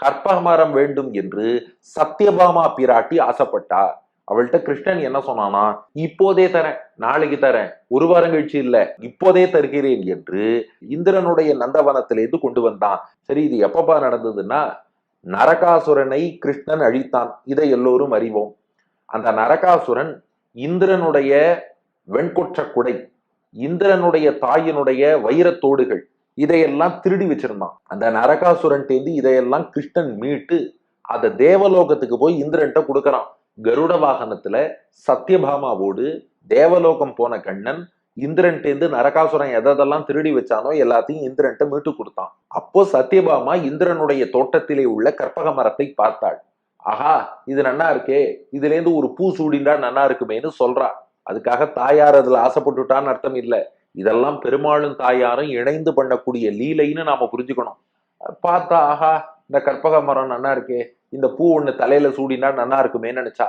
கற்பக மரம் வேண்டும் என்று சத்யபாமா பிராட்டி ஆசைப்பட்டா. அவள்கிட்ட கிருஷ்ணன் என்ன சொன்னானா, இப்போதே தரேன், நாளைக்கு தரேன், ஒரு வாரம் கழிச்சு இல்ல, இப்போதே தருகிறேன் என்று இந்திரனுடைய நந்தவனத்திலிருந்து கொண்டு வந்தான். சரி, இது எப்பப்பா நடந்ததுன்னா, நரகாசுரனை கிருஷ்ணன் அழித்தான். இதை எல்லோரும் அறிவோம். அந்த நரகாசுரன் இந்திரனுடைய வெண்கொற்ற குடை, இந்திரனுடைய தாயினுடைய வைரத்தோடுகள், இதையெல்லாம் திருடி வச்சிருந்தான். அந்த நரகாசுரன் இதையெல்லாம் கிருஷ்ணன் மீட்டு அத தேவலோகத்துக்கு போய் இந்திரன்ட்ட கொடுக்கறான். கருட வாகனத்துல சத்யபாமாவோடு தேவலோகம் போன கண்ணன் இந்திரன்டேந்து நரகாசுரன் எதெல்லாம் திருடி வச்சானோ எல்லாத்தையும் இந்திரன்ட்ட மீட்டு கொடுத்தான். அப்போ சத்யபாமா இந்திரனுடைய தோட்டத்திலே உள்ள கற்பக மரத்தை பார்த்தாள். ஆஹா, இது நன்னா இருக்கே, இதுல இருந்து ஒரு பூ சூடிண்டா நன்னா இருக்குமேன்னு சொல்றா. அதுக்காக தாயார் அதுல ஆசைப்பட்டுட்டான்னு அர்த்தம் இல்ல. இதெல்லாம் பெருமாளும் தாயாரும் இணைந்து பண்ணக்கூடிய லீலைன்னு நாம புரிஞ்சுக்கணும். பார்த்தா, ஆஹா, இந்த கற்பக மரம் நன்னா இருக்கே, இந்த பூ ஒண்ணு தலையில சூடினா நன்னா இருக்குமே நினைச்சா.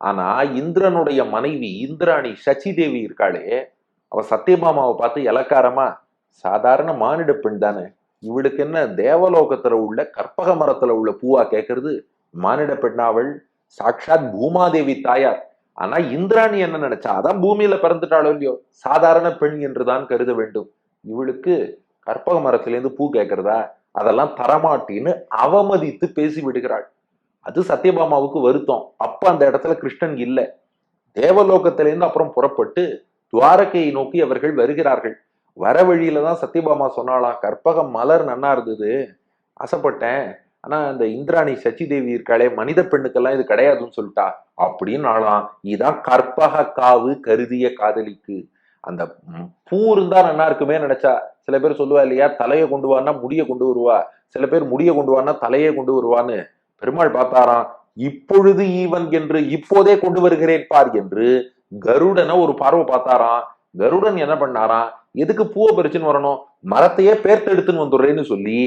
ஆனா இந்திரனுடைய மனைவி இந்திராணி சச்சி தேவி இருக்காளே, அவ சத்யபாமாவை பார்த்து இலக்காரமா, சாதாரண மானிட பெண் தானே, இவளுக்கு என்ன தேவலோகத்துல உள்ள கற்பக மரத்துல உள்ள பூவா கேட்கறது, மானிட பெண்ணாவள், சாட்சாத் பூமாதேவி தாயார். ஆனா இந்திராணி என்ன நினைச்சா, அதான் பூமியில பிறந்துட்டாளோ இல்லையோ, சாதாரண பெண் என்றுதான் கருத வேண்டும். இவளுக்கு கற்பக மரத்திலேருந்து பூ கேட்கறதா, அதெல்லாம் தரமாட்டின்னு அவமதித்து பேசி விடுகிறாள். அது சத்யபாமாவுக்கு வருத்தம். அப்ப அந்த இடத்துல கிருஷ்ணன் இல்ல. தேவலோகத்திலேருந்து அப்புறம் புறப்பட்டு துவாரகையை நோக்கி அவர்கள் வருகிறார்கள். வர வழியில தான் சத்யபாமா சொன்னாலாம், கற்பகம் மலர் நன்னா இருந்தது, ஆசைப்பட்டேன், ஆனா அந்த இந்திராணி சச்சி தேவி இருக்காளே, மனித பெண்ணுக்கெல்லாம் இது கிடையாதுன்னு சொல்லிட்டா அப்படின்னு ஆளாம். இதான் கற்பக காவு கருதிய காதலிக்கு. அந்த பூ இருந்தா நல்லா இருக்குமே நினைச்சா. சில பேர் சொல்லுவா இல்லையா, தலையை கொண்டு வான்னா முடிய கொண்டு வருவா, சில பேர் முடிய கொண்டு வான்னா தலையே கொண்டு வருவான்னு. பெருமாள் பார்த்தாராம், இப்பொழுது ஈவன் என்று, இப்போதே கொண்டு வருகிறேன் பார் என்று கருடனை ஒரு பார்வை பார்த்தாராம். கருடன் என்ன பண்ணாராம், எதுக்கு பூவை பறிச்சுன்னு வரணும், மரத்தையே பேர்த்தெடுத்துன்னு வந்துடுறேன்னு சொல்லி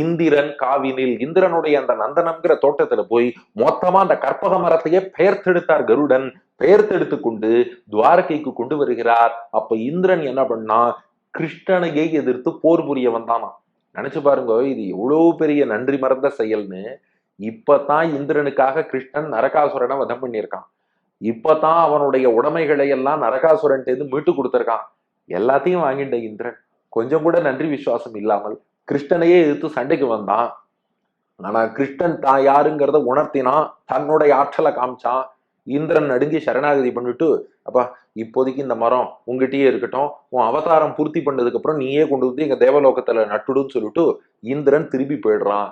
இந்திரன் காவினில், இந்திரனுடைய அந்த நந்தனம்ங்கிற தோட்டத்துல போய் மொத்தமா அந்த கற்பக மரத்தையே பெயர்த்தெடுத்தார் கருடன். பெயர்த்தெடுத்து கொண்டு துவாரகைக்கு கொண்டு வருகிறார். அப்ப இந்திரன் என்ன பண்ணா, கிருஷ்ணனையை எதிர்த்து போர் புரிய வந்தானா. நினைச்சு பாருங்க, இது எவ்வளவு பெரிய நன்றி மறந்த செயல்னு. இப்பதான் இந்திரனுக்காக கிருஷ்ணன் நரகாசுரனை வதம் பண்ணியிருக்கான். இப்பதான் அவனுடைய உடைமைகளை எல்லாம் நரகாசுரன் மீட்டு கொடுத்திருக்கான். எல்லாத்தையும் வாங்கிட்ட இந்திரன் கொஞ்சம் கூட நன்றி விசுவாசம் இல்லாமல் கிருஷ்ணனையே எதிர்த்து சண்டைக்கு வந்தான். ஆனா கிருஷ்ணன் தான் யாருங்கிறத உணர்த்தினான், தன்னுடைய ஆற்றலை காமிச்சான். இந்திரன் நடுங்கி சரணாகதி பண்ணிட்டு, அப்பா இப்போதைக்கு இந்த மரம் உங்ககிட்டயே இருக்கட்டும், உன் அவதாரம் பூர்த்தி பண்ணதுக்கு அப்புறம் நீயே கொண்டு வந்து எங்க தேவலோகத்துல நட்டுடுன்னு சொல்லிட்டு இந்திரன் திரும்பி போயிடுறான்.